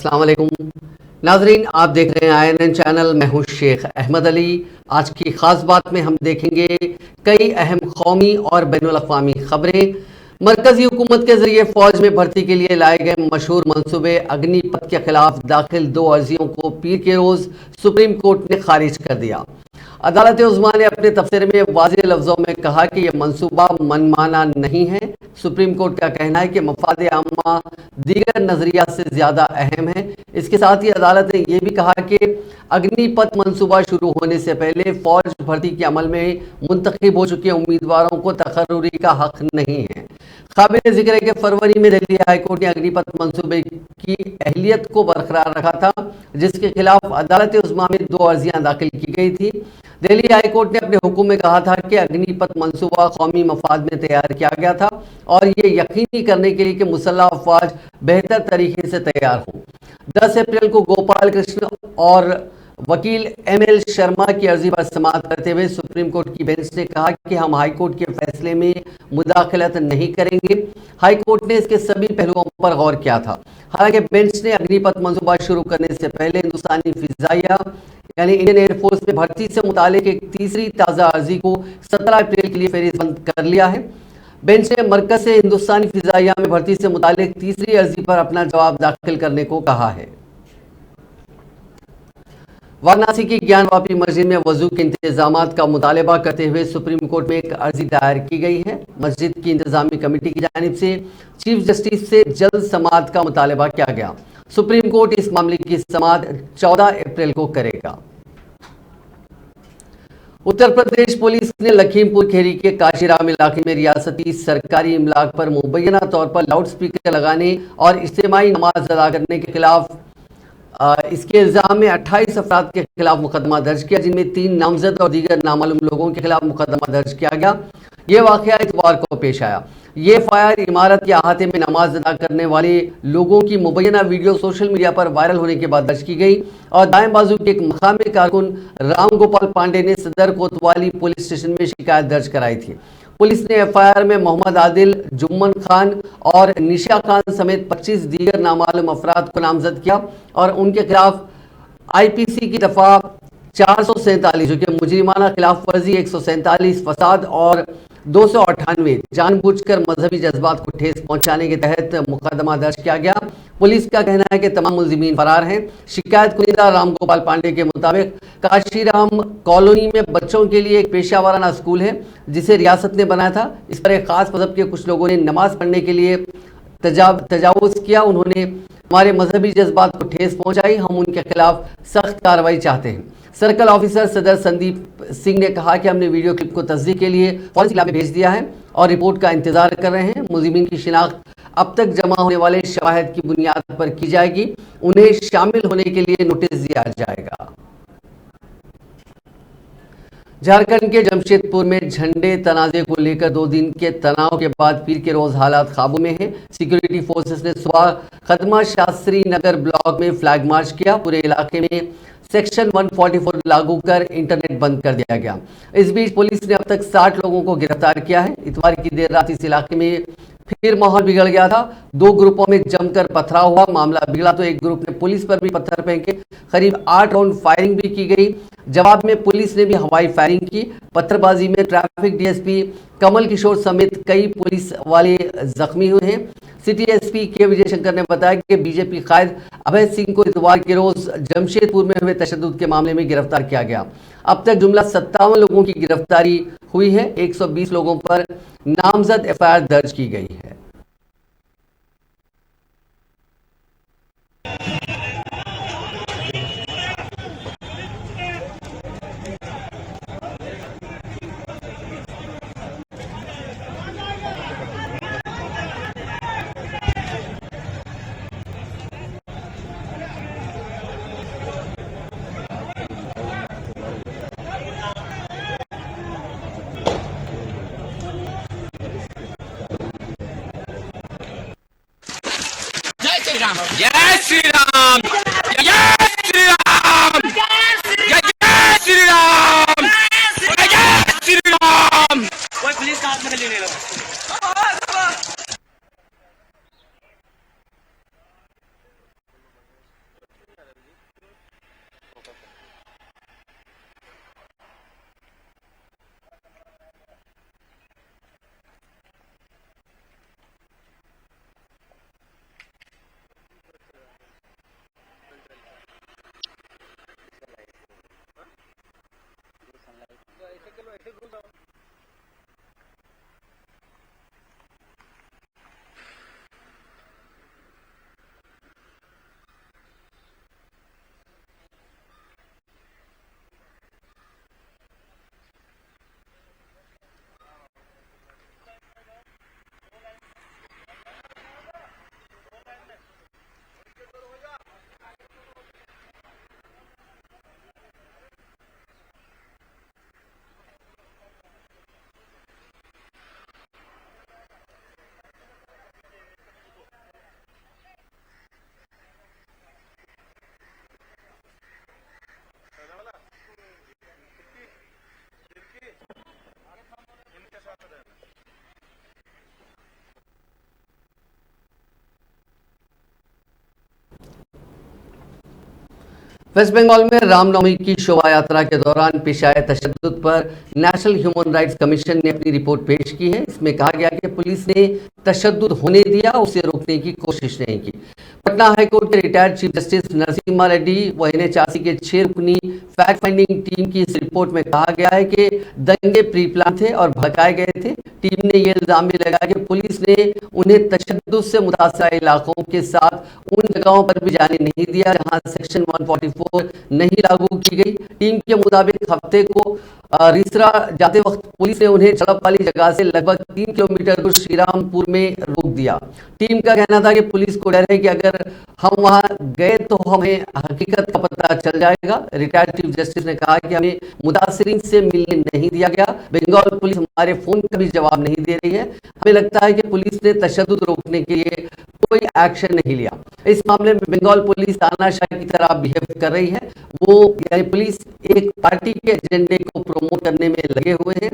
अस्सलाम वालेकुम नाजरीन, आप देख रहे हैं INN चैनल। मैं हूं शेख अहमद अली। आज की खास बात में हम देखेंगे कई अहम कौमी और बैनुल अक़वामी खबरें। मरकजी हुकूमत के जरिए फौज में भर्ती के लिए लाए गए मशहूर मनसूबे अग्निपथ के खिलाफ दाखिल 2 अर्जियों को पीर के रोज सुप्रीम कोर्ट ने खारिज कर दिया। अदालत उज़्मा ने अपने तफसीर में वाज़ेह लफ्ज़ों में कहा कि यह मनसूबा मनमाना नहीं है। सुप्रीम कोर्ट का कहना है कि मफाद आम्मा दीगर नजरिया से ज्यादा अहम है। इसके साथ ही अदालत ने यह भी कहा कि अग्निपथ मनसूबा शुरू होने से पहले फौज भर्ती के अमल में मुंतखब हो चुके उम्मीदवारों को तकर्रुरी का हक नहीं है। काबिल जिक्र है कि फरवरी में दिल्ली हाईकोर्ट ने अग्निपथ मनसूबे की अहलियत को बरकरार रखा था, जिसके खिलाफ अदालत उज़्मा में 2 अर्जियां दाखिल की गई थी। दिल्ली हाईकोर्ट ने अपने हुक्म में कहा था कि अग्निपथ मनसूबा कौमी मफाद में तैयार किया गया था और ये यकीनी करने के लिए कि मुसल्लह अफवाज बेहतर तरीके से तैयार हों। 10 अप्रैल को गोपाल कृष्ण और वकील ML शर्मा की अर्जी पर समाअत करते हुए सुप्रीम कोर्ट की बेंच ने कहा कि हम हाई कोर्ट के फैसले में मुदाखलत नहीं करेंगे। हाई कोर्ट ने इसके सभी पहलुओं पर गौर किया था। हालांकि बेंच ने अग्निपथ मनसूबा शुरू करने से पहले हिंदुस्तानी फिजाइया यानी इंडियन एयरफोर्स में भर्ती से मुतालिक एक तीसरी ताज़ा अर्जी को 17 अप्रैल के लिए फेरिस्तबंद कर लिया है। बेंच ने मरकज से हिंदुस्तानी फिजाइया में भर्ती से मुतालिक तीसरी अर्जी पर अपना जवाब दाखिल करने को कहा है। वाराणसी की ज्ञानवापी मस्जिद में वजू के इंतजामात का मुतालबा करते हुए सुप्रीम कोर्ट में एक अर्जी दायर की गई है। मस्जिद की इंतजामी कमेटी की जानिब से चीफ जस्टिस से जल्द समाअत का मुतालबा किया गया। सुप्रीम कोर्ट इस मामले की समाअत 14 अप्रैल को करेगा। उत्तर प्रदेश पुलिस ने लखीमपुर खीरी के काशीराम इलाके में रियासती सरकारी इमलाक पर मुबैना तौर पर लाउड स्पीकर लगाने और इज्तिमाई नमाज अदा करने के खिलाफ इसके इल्जाम में 28 अफराद के खिलाफ मुकदमा दर्ज किया, जिनमें 3 नामजद और दीगर नामालूम लोगों के खिलाफ मुकदमा दर्ज किया गया। ये वाकया इतवार को पेश आया। ये फायर इमारत के अहाते में नमाज अदा करने वाले लोगों की मुबैना वीडियो सोशल मीडिया पर वायरल होने के बाद दर्ज की गई और दाएं बाजू के एक मकामी कारकुन राम गोपाल पांडे ने सदर कोतवाली पुलिस स्टेशन में शिकायत दर्ज कराई थी। पुलिस ने FIR में मोहम्मद आदिल, जुम्मन खान और निशा खान समेत 25 दीगर नामालूम अफराद को नामजद किया और उनके खिलाफ IPC की दफा 447 जो कि मुजरिमाना खिलाफ वर्जी 147 फसाद और 298 जानबूझकर मजहबी जज्बात को ठेस पहुंचाने के तहत मुकदमा दर्ज किया गया। पुलिस का कहना है कि तमाम मुलजिमीन फरार हैं। शिकायत कुनिंदा राम गोपाल पांडे के मुताबिक काशीराम कॉलोनी में बच्चों के लिए एक पेशा वाराना स्कूल है जिसे रियासत ने बनाया था। इस पर एक खास मजहब के कुछ लोगों ने नमाज पढ़ने के लिए तजावुज़ किया। उन्होंने हमारे मजहबी जज्बात को ठेस पहुंचाई। हम उनके खिलाफ सख्त कार्रवाई चाहते हैं। सर्कल ऑफिसर सदर संदीप सिंह ने कहा कि हमने वीडियो क्लिप को तस्दीक के लिए फौरन जिला में भेज दिया है और रिपोर्ट का इंतजार कर रहे हैं। मुलजिमीन की शिनाख्त अब तक जमा होने वाले शवाहिद की बुनियाद पर की जाएगी। उन्हें शामिल होने के लिए नोटिस दिया जाएगा। झारखंड के जमशेदपुर में झंडे तनाजे को लेकर 2 दिन के तनाव के बाद पीर के रोज हालात काबू में हैं। सिक्योरिटी फोर्सेस ने सुबह खदमा शास्त्री नगर ब्लॉक में फ्लैग मार्च किया। पूरे इलाके में सेक्शन 144 लागू कर इंटरनेट बंद कर दिया गया। इस बीच पुलिस ने अब तक 60 लोगों को गिरफ्तार किया है। इतवार की देर रात इस इलाके में फिर माहौल बिगड़ गया था। 2 ग्रुपों में जमकर पथराव हुआ। मामला बिगड़ा तो एक ग्रुप ने पुलिस पर भी पत्थर फेंके। करीब 8 राउंड फायरिंग भी की गई। जवाब में पुलिस ने भी हवाई फायरिंग की। पत्थरबाजी में ट्रैफिक DSP कमल किशोर समेत कई पुलिस वाले जख्मी हुए हैं। सिटी SP के विजय शंकर ने बताया कि बीजेपी कायद अभय सिंह को इतवार के रोज जमशेदपुर में हुए तशद्दुद के मामले में गिरफ्तार किया गया। अब तक जुमला 57 लोगों की गिरफ्तारी हुई है। 120 लोगों पर नामजद FIR दर्ज की गई है। जय श्री राम, जय श्री राम, जय श्री राम, जय श्री राम। कोई पुलिस का हाथ में लेने लगा। वेस्ट बंगाल में रामनवमी की शोभा यात्रा के दौरान पेश आए तशद्दुद पर नेशनल ह्यूमन राइट्स कमीशन ने अपनी रिपोर्ट पेश की है। इसमें कहा गया कि पुलिस ने तशद्दुद होने दिया, उसे रोकने की कोशिश नहीं की। पटना हाईकोर्ट के retired chief justice Narasimha Reddy व NHRC के 6 रुकनी फैक्ट फाइंडिंग टीम की इस रिपोर्ट में कहा गया है कि दंगे प्री प्लान थे और भड़काए गए थे। टीम ने यह इल्जाम भी लगाया कि पुलिस ने उन्हें तशद्दुद से मुतासर इलाकों के साथ उन जगहों पर भी जाने नहीं दिया जहां सेक्शन 144 नहीं लागू की गई। टीम के मुताबिक हफ्ते को रिसरा जाते वक्त पुलिस ने उन्हें झड़प वाली जगह से लगभग 3 किलोमीटर दूर श्रीरामपुर में रोक दिया। टीम का कहना था कि पुलिस को डर है कि अगर हम वहां गए तो हमें हकीकत का पता चल जाएगा। रिटायर्ड चीफ जस्टिस ने कहा कि हमें मुतासिरीन से मिलने नहीं दिया गया। बंगाल पुलिस हमारे फोन का भी जवाब नहीं दे रही है। हमें लगता है कि पुलिस ने तशद्दुद रोकने के लिए कोई एक्शन नहीं लिया। इस मामले में बंगाल पुलिस तानाशाही की तरह बिहेव कर रही है। वो यानी पुलिस एक पार्टी के एजेंडे को प्रमोट करने में लगे हुए हैं।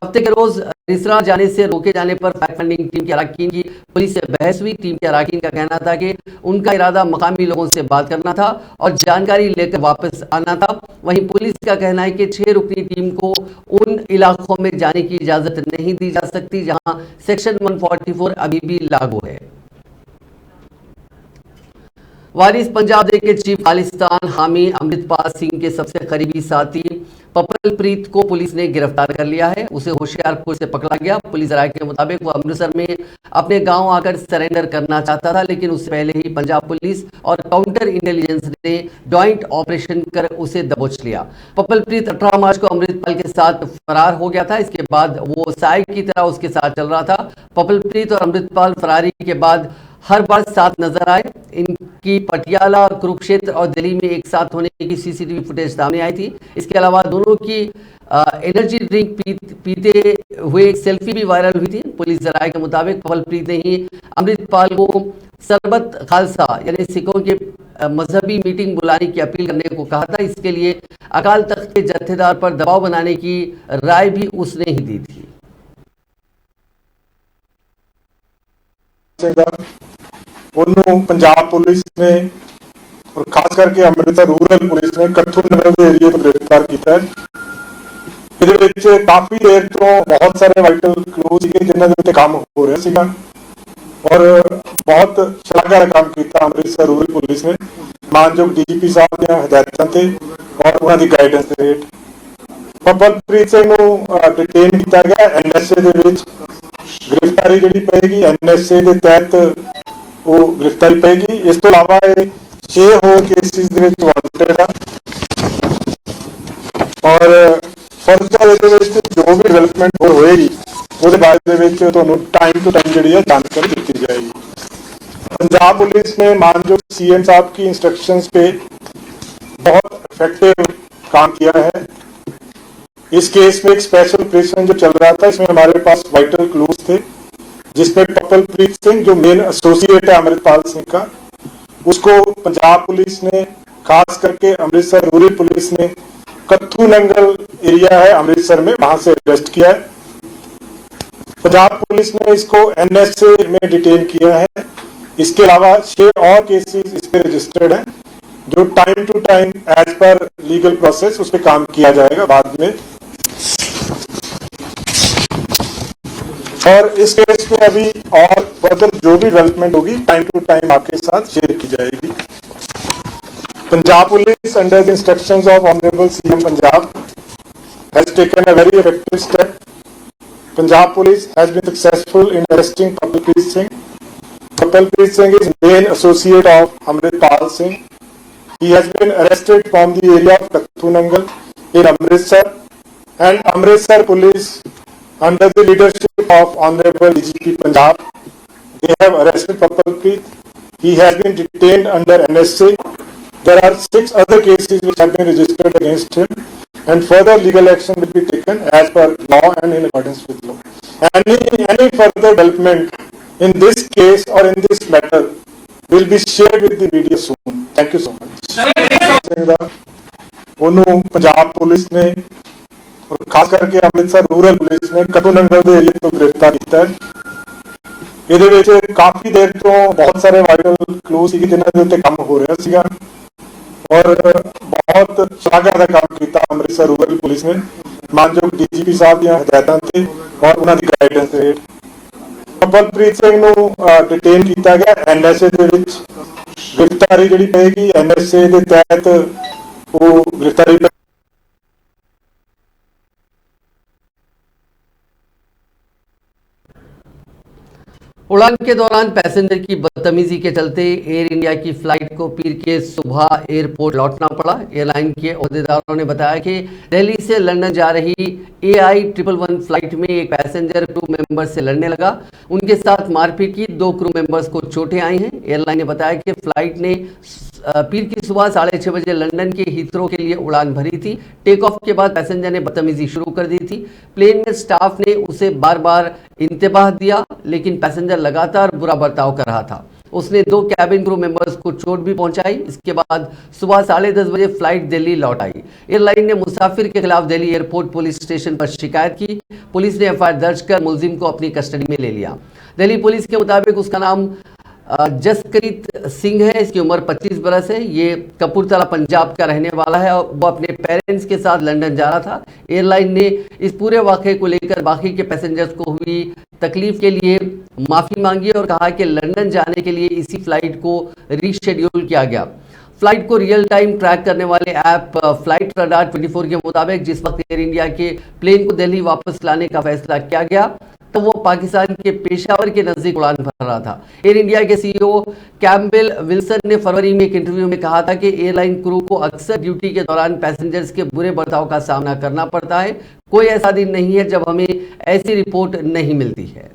हफ्ते के रोज रिसरा जाने से रोके जाने पर फैक्ट फाइंडिंग टीम के अरकान की पुलिस से बहस हुई। टीम के अरकान का कहना था कि उनका इरादा मकामी लोगों से बात करना था और जानकारी लेकर वापस आना था। वहीं पुलिस का कहना है कि 6 रुकनी टीम को उन इलाकों में जाने की इजाजत नहीं दी जा सकती जहां सेक्शन 144 अभी भी लागू है। वारिस पंजाब डे के चीफ खालिस्तान हामी अमृतपाल सिंह के सबसे करीबी साथी पपलप्रीत को पुलिस ने गिरफ्तार कर लिया है। उसे होशियारपुर से पकड़ा गया। पुलिस राय के मुताबिक वो अमृतसर में अपने गांव आकर सरेंडर करना चाहता था, लेकिन उससे पहले ही पंजाब पुलिस और काउंटर इंटेलिजेंस ने जॉइंट ऑपरेशन कर उसे दबोच लिया। पपलप्रीत 18 मार्च को अमृतपाल के साथ फरार हो गया था। इसके बाद वो साइड की तरह उसके साथ चल रहा था। पपलप्रीत और अमृतपाल फरारी के बाद हर बार साथ नजर आए। इनकी पटियाला, कुरुक्षेत्र और दिल्ली में एक साथ होने की CCTV फुटेज सामने आई थी। इसके अलावा दोनों की एनर्जी ड्रिंक पीते हुए एक सेल्फी भी वायरल हुई थी। पुलिस जराये के मुताबिक पपलप्रीत ने ही अमृतपाल को सरबत खालसा यानी सिखों के मजहबी मीटिंग बुलाने की अपील करने को कहा था। इसके लिए अकाल तख्त के जत्थेदार पर दबाव बनाने की राय भी उसने ही दी थी। ਉਹਨੂੰ पंजाब पुलिस ने और खास करके अमृतसर रूरल पुलिस ने कत्थू नगर के एरिए ਤੋਂ गिरफ्तार किया है। ਇਹਦੇ ਵਿੱਚ ਕਾਫੀ ਦੇਰ ਤੋਂ ਬਹੁਤ ਸਾਰੇ ਵਾਈਟਲ ਕਲੂ ਸੀਗੇ ਜਿਨ੍ਹਾਂ ਦੇ ਉੱਤੇ ਕੰਮ ਹੋ ਰਿਹਾ ਸੀਗਾ ਔਰ ਬਹੁਤ ਸ਼ਲਾਘਾ ਕੰਮ ਕੀਤਾ ਅੰਮ੍ਰਿਤਸਰ रूरल पुलिस ने ਮਾਨਯੋਗ DGP ਸਾਹਿਬ ਦੀਆਂ ਹਦਾਇਤਾਂ ਤੇ ਔਰ ਉਹਨਾਂ ਦੀ ਗਾਈਡੈਂਸ ਦੇ ਹੇਠ ਪਪਲਪ੍ਰੀਤ ਸਿੰਘ ਨੂੰ ਡਿਟੇਨ ਕੀਤਾ ਗਿਆ। NSA ਦੇ ਵਿੱਚ गिरफ्तारी जी पेगी NSA के तहत वो गिरफ्तारी पेगी। इस तो इलावा 6 होर केसिस वांटेड है और फर्दर जो भी डिवेलपमेंट होएगी वो बारे में टाइम टू टाइम जी जानकारी दी जाएगी। पंजाब पुलिस ने मानयोग CM साहब की इंस्ट्रक्शंस पे बहुत इफेक्टिव काम किया है। इस केस में एक स्पेशल ऑपरेशन जो चल रहा था, इसमें हमारे पास वाइटल क्लूज थे जिसमें पपलप्रीत सिंह जो मेन एसोसिएट है अमृतपाल सिंह का, उसको पंजाब पुलिस ने खास करके अमृतसर रूरल पुलिस ने कत्थू नंगल एरिया है अमृतसर में, वहां से अरेस्ट किया है। पंजाब पुलिस ने इसको NSA में डिटेन किया है। इसके अलावा 6 और केसेस इस पे रजिस्टर्ड हैं जो time to time as per legal process उस पर काम किया जाएगा बाद में। और इस केस में अभी और फर्दर जो भी डेवलपमेंट होगी टाइम टू टाइम आपके साथ शेयर की जाएगी। Punjab police under the instructions of honourable CM Punjab has taken a very effective step. Punjab police has been successful in arresting Papalpreet Singh. Papalpreet Singh is main associate of Amritpal Singh. He has been arrested from the area of Kathu Nangal in Amritsar, and Amritsar police under the leadership of Honorable DGP Punjab, they have arrested Pupalpreet. He has been detained under NSA. There are 6 other cases which have been registered against him, and further legal action will be taken as per law and in accordance with law. Any further development in this case or in this matter will be shared with the media soon. Thank you so much. ਉਹਨੂੰ Punjab police ने और खास करके Amritsar rural police ने कत्थू नंगल के area ਤੋਂ गिरफ्तार किया है। ਇਹਦੇ ਵਿੱਚ ਕਾਫੀ ਦੇਰ ਤੋਂ ਬਹੁਤ ਸਾਰੇ ਵਾਇਟਲ ਕਲੂ ਸੀ ਜਿਨ੍ਹਾਂ ਦੇ ਉੱਤੇ ਕੰਮ ਹੋ ਰਿਹਾ ਸੀਗਾ और बहुत शलाघा का काम किया अमृतसर रूरल पुलिस ने। मानयोग डीजीपी साहब ਦੀਆਂ ਹਦਾਇਤਾਂ ਤੇ और ਉਹਨਾਂ ਦੀ ਗਾਈਡੈਂਸ ਤੇ ਕਮਲਪ੍ਰੀਤ ਸਿੰਘ ਨੂੰ ਡਿਟੇਨ ਕੀਤਾ ਗਿਆ ਐਨਐਸਏ ਦੇ ਵਿੱਚ। गिरफ्तारी जी पएगी एनएसए के तहत वो गिरफ्तारी। उड़ान के दौरान पैसेंजर की बदतमीजी के चलते एयर इंडिया की फ्लाइट को पीर के सुबह एयरपोर्ट लौटना पड़ा। एयरलाइन के ओहदेदारों ने बताया कि दिल्ली से लंदन जा रही AI111 फ्लाइट में एक पैसेंजर क्रू मेंबर से लड़ने लगा। उनके साथ मारपीट की। 2 क्रू मेंबर्स को चोटें आई हैं। एयरलाइन ने बताया कि फ्लाइट ने पीर की सुबह 6:30 बजे लंदन के हीथ्रो के लिए उड़ान भरी थी। टेक ऑफ के बाद पैसेंजर ने बदतमीजी शुरू कर दी थी। प्लेन में स्टाफ ने उसे बार बार इंतबाह दिया, लेकिन पैसेंजर लगातार बुरा बर्ताव कर रहा था। उसने 2 कैबिन क्रू मेंबर्स को चोट भी पहुंचाई। इसके बाद सुबह 10:30 बजे फ्लाइट दिल्ली लौट आई। एयरलाइन ने मुसाफिर के खिलाफ दिल्ली एयरपोर्ट पुलिस स्टेशन पर शिकायत की। पुलिस ने FIR दर्ज कर मुलजिम को अपनी कस्टडी में ले लिया। दिल्ली पुलिस के मुताबिक उसका नाम जसकरीत सिंह है। इसकी उम्र 25 बरस है। ये कपूरथला पंजाब का रहने वाला है और वो अपने पेरेंट्स के साथ लंदन जा रहा था। एयरलाइन ने इस पूरे वाक़े को लेकर बाकी के पैसेंजर्स को हुई तकलीफ के लिए माफ़ी मांगी और कहा कि लंदन जाने के लिए इसी फ्लाइट को रीशेड्यूल किया गया। फ्लाइट को रियल टाइम ट्रैक करने वाले ऐप फ्लाइट रडार 24 के मुताबिक जिस वक्त एयर इंडिया के प्लेन को दिल्ली वापस लाने का फैसला किया गया तो वो पाकिस्तान के पेशावर के नजदीक उड़ान भर रहा था। एयर इंडिया के CEO कैम्पबेल विल्सन ने फरवरी में एक इंटरव्यू में कहा था कि एयरलाइन क्रू को अक्सर ड्यूटी के दौरान पैसेंजर्स के बुरे बर्ताव का सामना करना पड़ता है। कोई ऐसा दिन नहीं है जब हमें ऐसी रिपोर्ट नहीं मिलती है।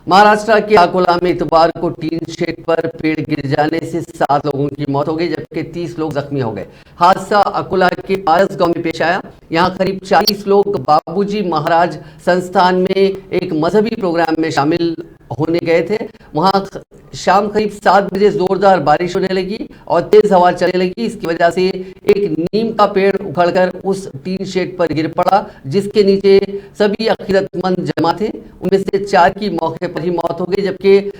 महाराष्ट्र के अकोला में इतवार को टीन शेड पर पेड़ गिर जाने से 7 लोगों की मौत हो गई, जबकि 30 लोग जख्मी हो गए। हादसा अकोला के पारस गांव में पेश आया। यहां करीब 40 लोग बाबूजी महाराज संस्थान में एक मजहबी प्रोग्राम में शामिल होने गए थे। वहां शाम करीब 7 बजे जोरदार बारिश होने लगी और तेज हवा चलने लगी। इसकी वजह से एक नीम का पेड़ उखड़कर उस टीन शेड पर गिर पड़ा, जिसके नीचे सभी अकीदतमंद जमा थे। उनमें से 4 की मौके पर ही मौत हो गई, जबकि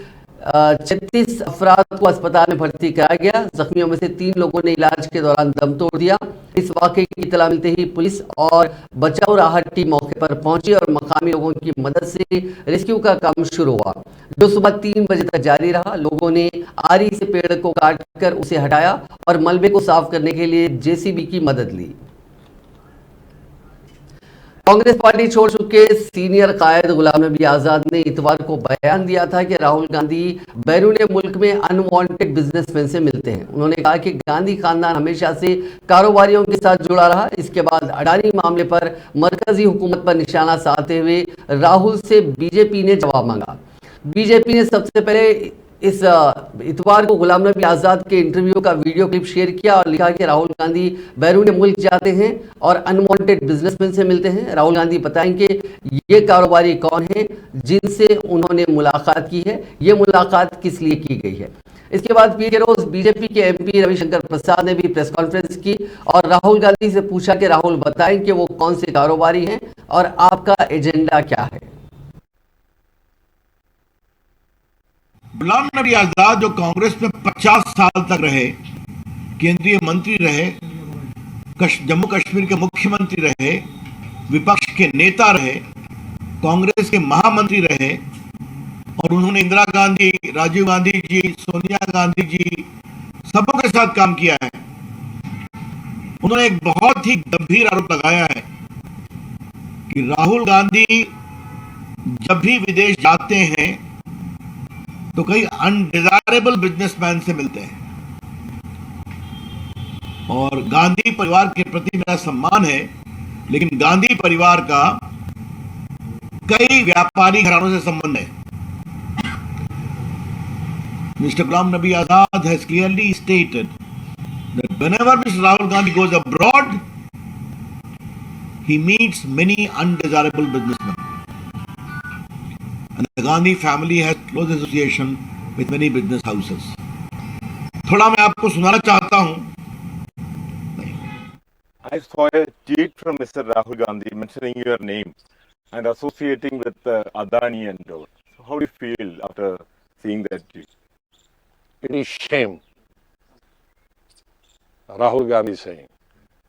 36 अफराद को अस्पताल में भर्ती कराया गया। जख्मियों में से 3 लोगों ने इलाज के दौरान दम तोड़ दिया। इस वाकये की इतला मिलते ही पुलिस और बचाव राहत टीम मौके पर पहुंची और मकामी लोगों की मदद से रेस्क्यू का काम शुरू हुआ, जो सुबह 3 बजे तक जारी रहा। लोगों ने आरी से पेड़ को काटकर उसे हटाया और मलबे को साफ करने के लिए JCB की मदद ली। कांग्रेस पार्टी छोड़ चुके सीनियर कायद गुलाम नबी आजाद ने इतवार को बयान दिया था कि राहुल गांधी बैरून मुल्क में अनवांटेड बिजनेसमैन से मिलते हैं। उन्होंने कहा कि गांधी खानदान हमेशा से कारोबारियों के साथ जुड़ा रहा। इसके बाद अडानी मामले पर मरकजी हुकूमत पर निशाना साधते हुए राहुल से बीजेपी ने जवाब मांगा। बीजेपी ने सबसे पहले इस इतवार को गुलाम नबी आज़ाद के इंटरव्यू का वीडियो क्लिप शेयर किया और लिखा कि राहुल गांधी बैरून मुल्क जाते हैं और अनवांटेड बिजनेसमैन से मिलते हैं। राहुल गांधी बताएंगे ये कारोबारी कौन है जिनसे उन्होंने मुलाकात की है, ये मुलाकात किस लिए की गई है। इसके बाद पीर के रोज बीजेपी के MP रविशंकर प्रसाद ने भी प्रेस कॉन्फ्रेंस की और राहुल गांधी से पूछा कि राहुल बताएं कि वो कौन से कारोबारी हैं और आपका एजेंडा क्या है। गुलाम नबी आजाद जो कांग्रेस में 50 साल तक रहे, केंद्रीय मंत्री रहे, जम्मू कश्मीर के मुख्यमंत्री रहे, विपक्ष के नेता रहे, कांग्रेस के महामंत्री रहे और उन्होंने इंदिरा गांधी, राजीव गांधी जी, सोनिया गांधी जी सबों के साथ काम किया है। उन्होंने एक बहुत ही गंभीर आरोप लगाया है कि राहुल गांधी जब भी विदेश जाते हैं तो कई अनडिजायरेबल बिजनेसमैन से मिलते हैं और गांधी परिवार के प्रति मेरा सम्मान है, लेकिन गांधी परिवार का कई व्यापारी घरानों से संबंध है। Mister Ghulam Nabi Azad has clearly stated that whenever Mr. Rahul Gandhi goes abroad, he meets many undesirable businessmen. And the Gandhi family has close association with many business houses. थोड़ा मैं आपको सुनाना चाहता हूं। I saw a tweet from Mr. Rahul Gandhi mentioning your name and associating with Adani and all. So how do you feel after seeing that tweet? It is shame. Rahul Gandhi saying,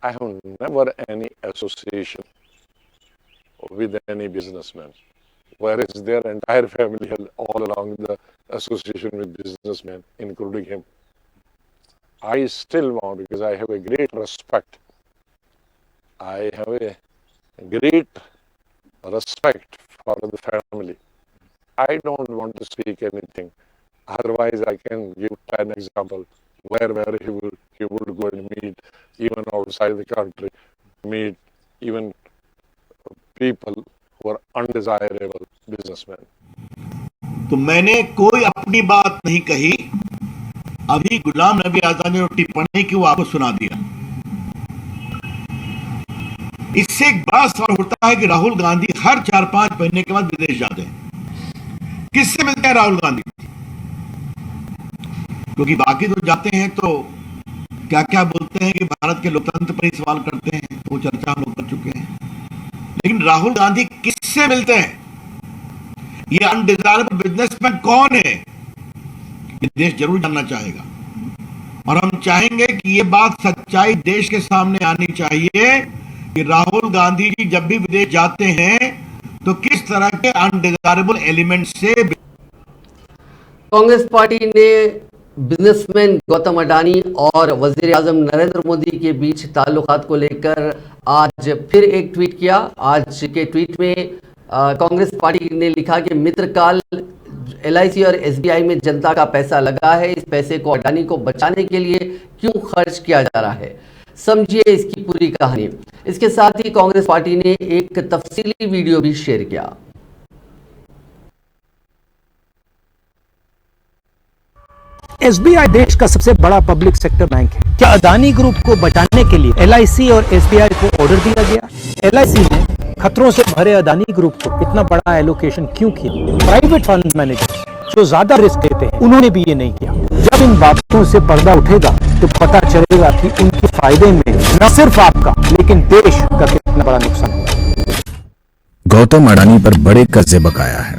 I have never any association with any businessman, whereas their entire family had all along the association with businessmen, including him. I still want, because I have a great respect, I have a great respect for the family. I don't want to speak anything. Otherwise, I can give 10 examples where he would go and meet even outside the country, meet even people who are undesirable businessmen. तो मैंने कोई अपनी बात नहीं कही, अभी गुलाम नबी आजाद ने जो टिप्पणी की वो आपको सुना दिया। इससे एक बड़ा सवाल उठता है कि राहुल गांधी हर 4-5 महीने के बाद विदेश जाते हैं। किससे मिलते हैं राहुल गांधी? क्योंकि बाकी तो जाते हैं तो क्या क्या बोलते हैं कि भारत के लोकतंत्र पर ही सवाल करते हैं, वो चर्चा हम लोग कर चुके हैं। लेकिन राहुल गांधी किससे मिलते हैं? ये अनडिजायरेबल बिजनेसमैन कौन है? ये देश जरूर जानना चाहेगा और हम चाहेंगे कि ये बात सच्चाई देश के सामने आनी चाहिए कि राहुल गांधी जी जब भी विदेश जाते हैं तो किस तरह के अनडिजायरेबल एलिमेंट से। कांग्रेस पार्टी ने बिजनेसमैन गौतम अडानी और वजीर आजम नरेंद्र मोदी के बीच ताल्लुकात को लेकर आज फिर एक ट्वीट किया। आज के ट्वीट में कांग्रेस पार्टी ने लिखा कि मित्रकाल LIC और SBI में जनता का पैसा लगा है, इस पैसे को अडानी को बचाने के लिए क्यों खर्च किया जा रहा है, समझिए इसकी पूरी कहानी। इसके साथ ही कांग्रेस पार्टी ने एक तफसीली वीडियो भी शेयर किया। SBI देश का सबसे बड़ा पब्लिक सेक्टर बैंक है। क्या अदानी ग्रुप को बचाने के लिए LIC और SBI को ऑर्डर दिया गया? LIC ने खतरों से भरे अदानी ग्रुप को इतना बड़ा एलोकेशन क्यों किया? प्राइवेट फंड मैनेजर जो ज्यादा रिस्क लेते हैं उन्होंने भी ये नहीं किया। जब इन बातों से पर्दा उठेगा तो पता चलेगा कि उनके फायदे में न सिर्फ आपका लेकिन देश का कितना बड़ा नुकसान हुआ। गौतम अडानी पर बड़े कर्जे बकाया है।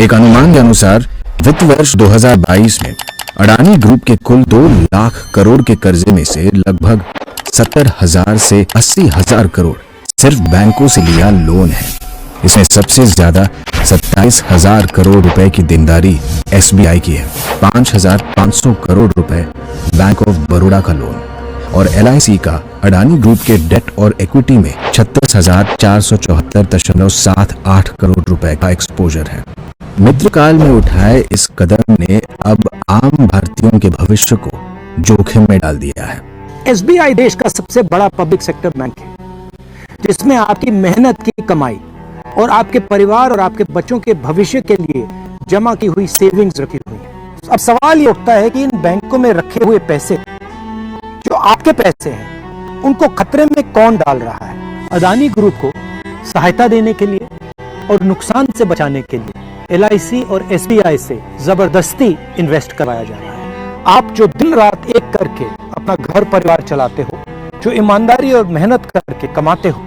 एक अनुमान के अनुसार वित्त वर्ष 2022 में अडानी ग्रुप के कुल 2 लाख करोड़ के कर्जे में से लगभग 70,000 से 80,000 करोड़ सिर्फ बैंकों से लिया लोन है। इसमें सबसे ज्यादा 27,000 करोड़ रुपए की देनदारी SBI की है, 5,500 करोड़ रुपए बैंक ऑफ बड़ौदा का लोन और LIC का अडानी ग्रुप के डेट और इक्विटी में 36,474.78 करोड़ रुपए का एक्सपोजर है। मित्रकाल में उठाए इस कदम ने अब आम भारतीयों के भविष्य को जोखिम में डाल दिया है। SBI देश का सबसे बड़ा पब्लिक सेक्टर बैंक है जिसमें आपकी मेहनत की कमाई और आपके परिवार और आपके बच्चों के भविष्य के लिए जमा की हुई सेविंग्स रखी हुई है। अब सवाल ये उठता है कि इन बैंकों में रखे हुए पैसे जो आपके पैसे हैं उनको खतरे में कौन डाल रहा है? अदानी ग्रुप को सहायता देने के लिए और नुकसान से बचाने के लिए LIC और SBI से जबरदस्ती इन्वेस्ट करवाया जा रहा है। आप जो दिन रात एक करके अपना घर परिवार चलाते हो, जो ईमानदारी और मेहनत करके कमाते हो,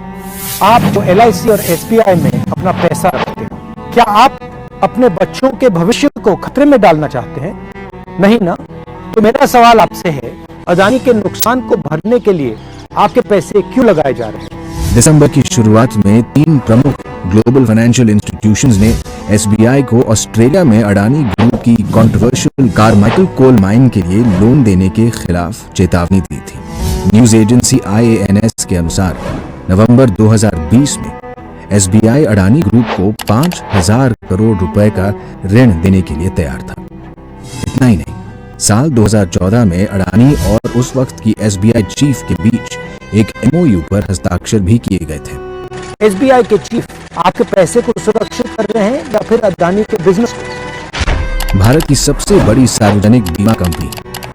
आप जो LIC और SBI में अपना पैसा रखते हो, क्या आप अपने बच्चों के भविष्य को खतरे में डालना चाहते हैं? नहीं ना? तो मेरा सवाल आपसे है, अदानी के नुकसान को भरने के लिए आपके पैसे क्यों लगाए जा रहे हैं? दिसंबर की शुरुआत में 3 प्रमुख ग्लोबल फाइनेंशियल इंस्टीट्यूशंस ने SBI को ऑस्ट्रेलिया में अडानी ग्रुप की कंट्रोवर्शियल कारमाइकल कोल माइन के लिए लोन देने के खिलाफ चेतावनी दी थी। न्यूज एजेंसी IANS के अनुसार नवंबर 2020 में SBI अडानी ग्रुप को 5,000 करोड़ रुपए का ऋण देने के लिए तैयार था। इतना ही नहीं, साल 2014 में अडानी और उस वक्त की SBI चीफ के बीच एक MOU पर हस्ताक्षर भी किए गए थे। SBI के चीफ आपके पैसे को सुरक्षित कर रहे हैं या फिर अदानी के बिजनेस को? भारत की सबसे बड़ी सार्वजनिक बीमा कंपनी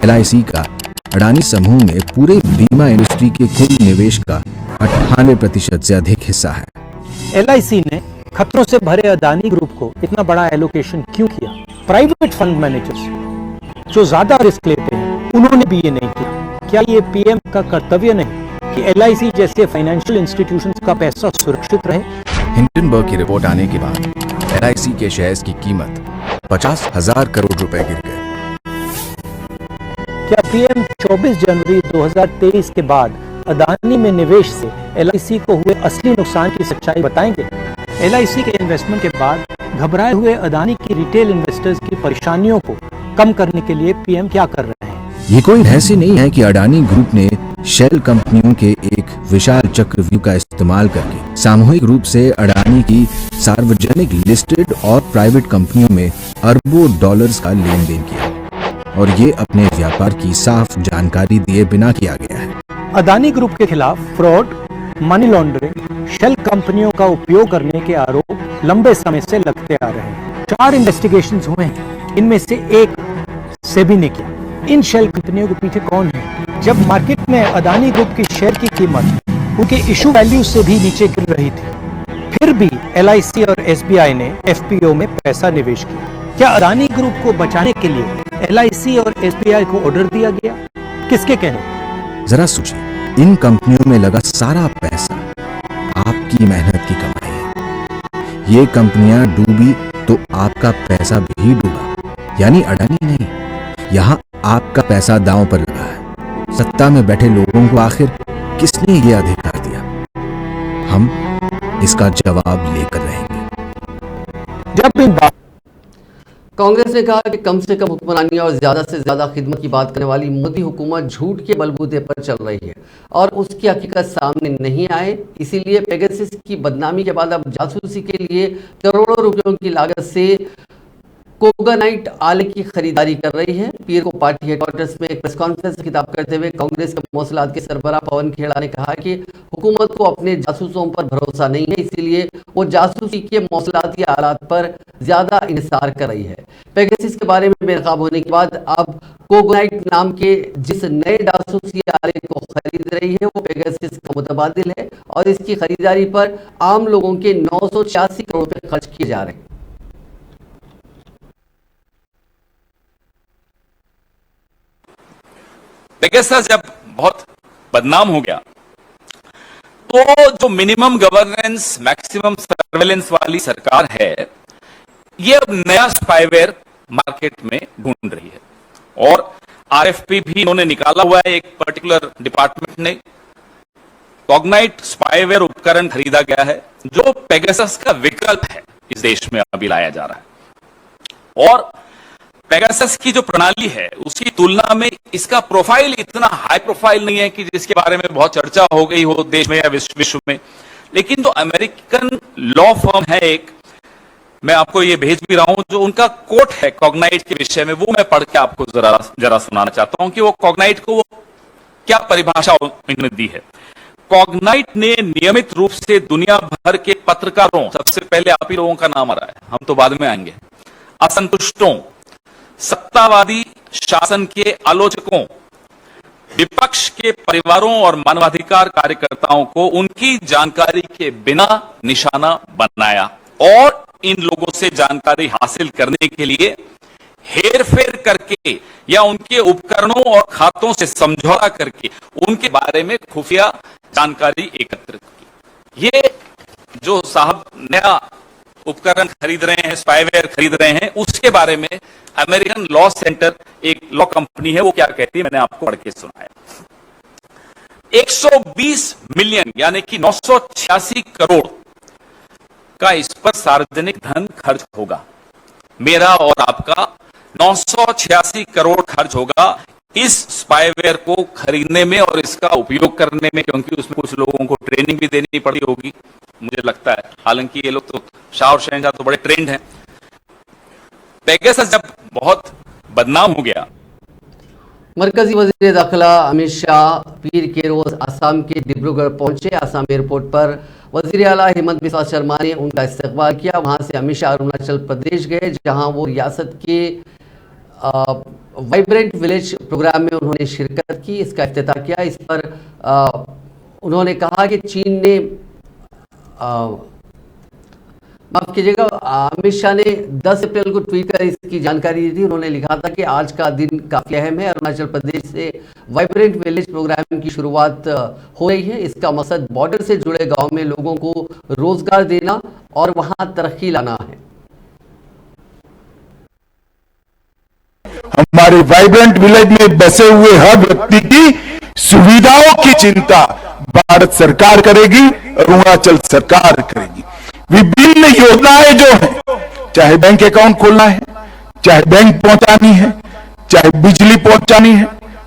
LIC का अडानी समूह में पूरे बीमा इंडस्ट्री के कुल निवेश का 98% से अधिक हिस्सा है। LIC ने खतरों से भरे अदानी ग्रुप को इतना बड़ा एलोकेशन क्यों किया? प्राइवेट फंड मैनेजर्स जो ज्यादा रिस्क लेते हैं उन्होंने भी ये नहीं किया। क्या ये PM का कर्तव्य नहीं कि LIC जैसे फाइनेंशियल इंस्टीट्यूशंस का पैसा सुरक्षित रहे? हिंडनबर्ग की रिपोर्ट आने के बाद LIC के शेयर्स की कीमत 50,000 करोड़ रुपए गिर गए। क्या पीएम 24 जनवरी 2023 के बाद अदानी में निवेश से एलआईसी को हुए असली नुकसान की सच्चाई बताएंगे? एलआईसी के इन्वेस्टमेंट के बाद घबराए हुए अदानी की रिटेल इन्वेस्टर्स की परेशानियों को कम करने के लिए पीएम क्या कर रहे हैं? ये कोई रहस्य नहीं है कि अडानी ग्रुप ने शेल कंपनियों के एक विशाल चक्रव्यूह का इस्तेमाल करके सामूहिक रूप से अडानी की सार्वजनिक लिस्टेड और प्राइवेट कंपनियों में अरबों डॉलर्स का लेन देन किया और ये अपने व्यापार की साफ जानकारी दिए बिना किया गया है। अदानी ग्रुप के खिलाफ फ्रॉड, मनी लॉन्ड्रिंग, शेल कंपनियों का उपयोग करने के आरोप लंबे समय से लगते आ रहे हैं। 4 इन्वेस्टिगेशंस हुए हैं, इनमें से एक सेबी ने किया। इन शेल कंपनियों के पीछे कौन है? जब मार्केट में अदानी ग्रुप की शेयर की कीमत उनके इशू वैल्यू से भी नीचे गिर रही थी, फिर भी एलआईसी और एसबीआई ने एफपीओ में पैसा निवेश किया। क्या अदानी ग्रुप को बचाने के लिए एलआईसी और एसबीआई को ऑर्डर दिया गया? किसके कहने? जरा सोचिए, इन कंपनियों में लगा सारा पैसा आपकी मेहनत की कमाई है। ये कंपनियां डूबी तो आपका पैसा भी डूबा, यानी अडानी नहीं, यहाँ आपका पैसा दांव पर लगा है। सत्ता में बैठे लोगों को आखिर किसने ये अधिकार दिया? हम इसका जवाब लेकर रहेंगे। जब इन कांग्रेस ने कहा कि कम से कम हुक्मरानी और ज्यादा से ज्यादा खिदमत की बात करने वाली मोदी हुकूमत झूठ के बलबूते पर चल रही है और उसकी हकीकत सामने नहीं आए, इसीलिए पेगासस की बदनामी के बाद अब जासूसी के लिए करोड़ों रुपयों की लागत से कोगानाइट आले की खरीदारी कर रही है। पीर को पार्टी हेडक्वार्टर्स में एक प्रेस कॉन्फ्रेंस खिताब करते हुए कांग्रेस के मौसलात के सरबराह पवन खेड़ा ने कहा कि हुकूमत को अपने जासूसों पर भरोसा नहीं है, इसीलिए वो जासूसी के मौसलाती आलात पर ज्यादा इंतजार कर रही है। पेगासस के बारे में बेनकाब होने के बाद अब कोगानाइट नाम के जिस नए जासूसी आले को खरीद रही है वो पेगासस का मुतबादिल है और इसकी खरीदारी पर आम लोगों के 986 करोड़ रुपए खर्च किए जा रहे हैं। पेगासस जब बहुत बदनाम हो गया तो जो मिनिमम गवर्नेंस मैक्सिमम सर्वेलेंस वाली सरकार है ये अब नया स्पाईवेयर मार्केट में ढूंढ रही है और आरएफपी भी इन्होंने निकाला हुआ है। एक पर्टिकुलर डिपार्टमेंट ने कॉग्नाइट स्पाईवेयर उपकरण खरीदा गया है जो पेगासस का विकल्प है इस देश में अभी लाया जा रहा है और पेगासस की जो प्रणाली है उसकी तुलना में इसका प्रोफाइल इतना हाई प्रोफाइल नहीं है कि जिसके बारे में बहुत चर्चा हो गई हो देश में या विश्व में। लेकिन जो अमेरिकन लॉ फर्म है एक, मैं आपको ये भेज भी रहा हूं, जो उनका कोट है कॉग्नाइट के विषय में वो मैं पढ़ के आपको जरा सुनाना चाहता हूं कि वो कॉग्नाइट को वो क्या परिभाषा इन्होंने दी है। कॉग्नाइट ने नियमित रूप से दुनिया भर के पत्रकारों, सबसे पहले आप ही लोगों का नाम आ रहा है, हम तो बाद में आएंगे, असंतुष्टों, सत्तावादी शासन के आलोचकों, विपक्ष के परिवारों और मानवाधिकार कार्यकर्ताओं को उनकी जानकारी के बिना निशाना बनाया और इन लोगों से जानकारी हासिल करने के लिए हेरफेर करके या उनके उपकरणों और खातों से समझौता करके उनके बारे में खुफिया जानकारी एकत्रित की। ये जो साहब नया उपकरण खरीद रहे हैं, स्पाईवेयर खरीद रहे हैं, उसके बारे में अमेरिकन लॉ सेंटर एक लॉ कंपनी है वो क्या कहती है मैंने आपको पढ़ के सुनाया। 120 मिलियन यानी कि 986 करोड़ का इस पर सार्वजनिक धन खर्च होगा। मेरा और आपका 986 करोड़ खर्च होगा इस स्पाईवेयर को खरीदने में और इसका उपयोग करने में, क्योंकि उसमें कुछ लोगों को ट्रेनिंग भी देनी पड़ी होगी मुझे लगता है। हालांकि ये लोग तो शाह और शहनशाह तो बड़े ट्रेंड हैं। पेगासस जब बहुत बदनाम हो गया, मरकजी वजीर दाखिला अमित शाह पीर के रोज आसाम के डिब्रूगढ़ पहुंचे। आसाम एयरपोर्ट पर वजीर आला हेमंत बिस्वा शर्मा ने उनका इस्तकबाल किया। वहां से अमित शाह अरुणाचल प्रदेश गए जहां वो रियासत के वाइब्रेंट विलेज प्रोग्राम में उन्होंने शिरकत की, इसका इफ्तिताह किया। इस पर उन्होंने कहा कि चीन ने माफ कीजिएगा, अमित शाह ने 10 अप्रैल को ट्वीट कर इसकी जानकारी दी थी। उन्होंने लिखा था कि आज का दिन काफी अहम है। अरुणाचल प्रदेश से वाइब्रेंट विलेज प्रोग्राम की शुरुआत हो रही है। इसका मकसद बॉर्डर से जुड़े गांव में लोगों को रोजगार देना और वहां तरक्की लाना है। हम हमारे वाइब्रेंट विलेज में बसे हुए हर व्यक्ति की सुविधाओं की चिंता भारत सरकार करेगी, अरुणाचल सरकार करेगी। विभिन्न योजनाएं जो है, चाहे बैंक अकाउंट खोलना है, चाहे बैंक पहुंचानी है, चाहे बिजली पहुंचानी है,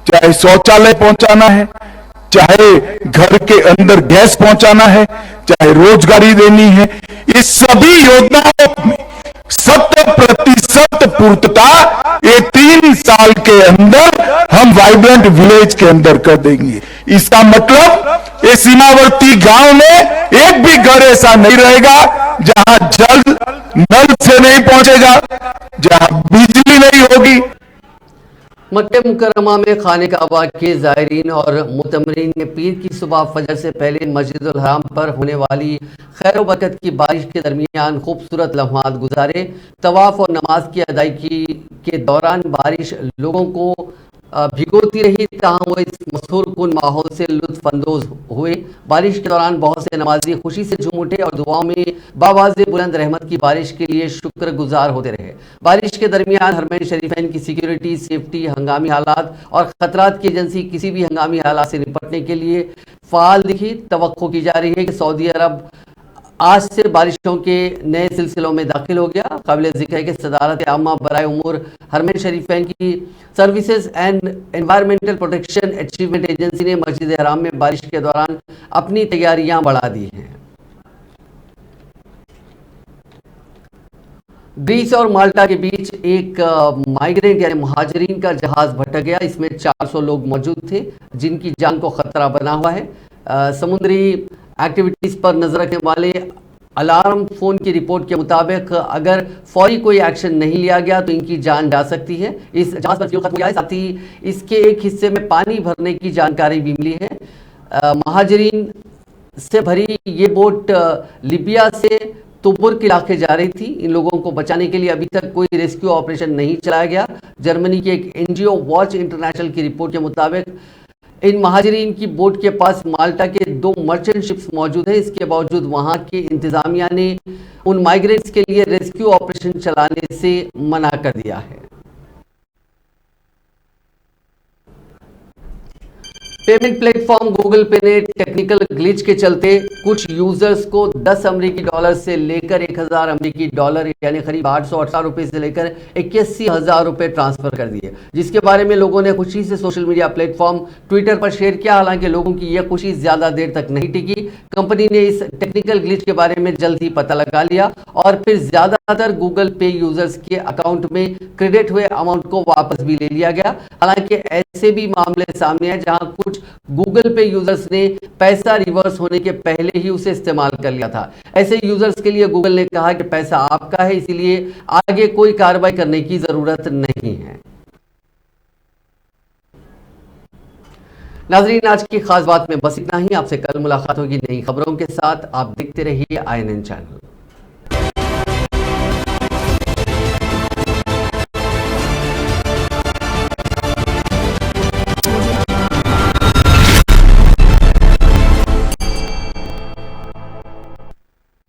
चाहे शौचालय पहुंचाना है, चाहे घर के अंदर गैस पहुंचाना है, चाहे रोजगारी देनी है, इस सभी योजनाओं में 100% पूर्तता ये 3 साल के अंदर हम वाइब्रेंट विलेज के अंदर कर देंगे। इसका मतलब ये सीमावर्ती गांव में एक भी घर ऐसा नहीं रहेगा जहां जल नल से नहीं पहुंचेगा, जहां बिजली नहीं होगी। मक्के मुकर्रमा में खाने काबा के ज़ायरीन और मुतमरीन ने पीर की सुबह फजर से पहले मस्जिदुल हराम पर होने वाली खैर व बरकत की बारिश के दरमियान खूबसूरत लम्हात गुजारे। तवाफ और नमाज की अदायगी के दौरान बारिश लोगों को भिगोती रही, ताहम वो इस मसरूर कुन माहौल से लुत्फानंदोज हुए। बारिश के दौरान बहुत से नमाजी खुशी से झूम उठे और दुआओं में बावाज़े बुलंद रहमत की बारिश के लिए शुक्रगुजार होते रहे। बारिश के दरमियान हरमैन शरीफैन की सिक्योरिटी, सेफ्टी, हंगामी हालात और ख़तरात की एजेंसी किसी भी हंगामी हालात से निपटने के लिए फ़ाल दिखी। तवक्को की जा रही है कि सऊदी अरब आज से बारिशों के नए सिलसिलों में दाखिल हो गया। काबिल ज़िक्र है कि सदारत आमा बराए उमूर हरमैन शरीफैन की services and environmental protection achievement agency ने मस्जिद हराम में बारिश के दौरान अपनी तैयारियां बढ़ा दी हैं। ग्रीस और माल्टा के बीच एक माइग्रेंट यानी महाजरीन का जहाज भटक गया। इसमें 400 लोग मौजूद थे जिनकी जान को खतरा बना हुआ है। समुद्री एक्टिविटीज़ पर नजर रखने वाले अलार्म फ़ोन की रिपोर्ट के मुताबिक अगर फौरी कोई एक्शन नहीं लिया गया तो इनकी जान जा सकती है। इस जहाज पर फ्यूल खत्म हो गया है, साथ ही इसके एक हिस्से में पानी भरने की जानकारी भी मिली है। महाजरीन से भरी ये बोट लीबिया से तुबुर्क इलाके जा रही थी। इन लोगों को बचाने के लिए अभी तक कोई रेस्क्यू ऑपरेशन नहीं चलाया गया। जर्मनी की एक NGO वॉच इंटरनेशनल की रिपोर्ट के मुताबिक इन महाजरीन की बोट के पास माल्टा के 2 मर्चेंट शिप्स मौजूद है। इसके बावजूद वहां की इंतजामिया ने उन माइग्रेंट्स के लिए रेस्क्यू ऑपरेशन चलाने से मना कर दिया है। पेमेंट प्लेटफॉर्म गूगल पे ने टेक्निकल ग्लिच के चलते कुछ यूजर्स को 10 अमेरिकी डॉलर से लेकर 1000 अमेरिकी डॉलर यानी करीब 818 रुपए से लेकर 81,000 रुपए ट्रांसफर कर दिए, जिसके बारे में लोगों ने खुशी से सोशल मीडिया प्लेटफॉर्म ट्विटर पर शेयर किया। हालांकि लोगों की यह खुशी ज्यादा देर तक नहीं टिकी। कंपनी ने इस टेक्निकल ग्लिच के बारे में जल्द ही पता लगा लिया और फिर ज्यादातर गूगल पे यूजर्स के अकाउंट में क्रेडिट हुए अमाउंट को वापस भी ले लिया गया। हालांकि ऐसे भी मामले सामने हैं जहां कुछ गूगल पे यूजर्स ने पैसा रिवर्स होने के पहले ही उसे इस्तेमाल कर लिया था। ऐसे यूजर्स के लिए गूगल ने कहा कि पैसा आपका है, इसीलिए आगे कोई कार्रवाई करने की जरूरत नहीं है। नाजरीन, आज की खास बात में बस इतना ही। आपसे कल मुलाकात होगी नई खबरों के साथ। आप देखते रहिए INN चैनल।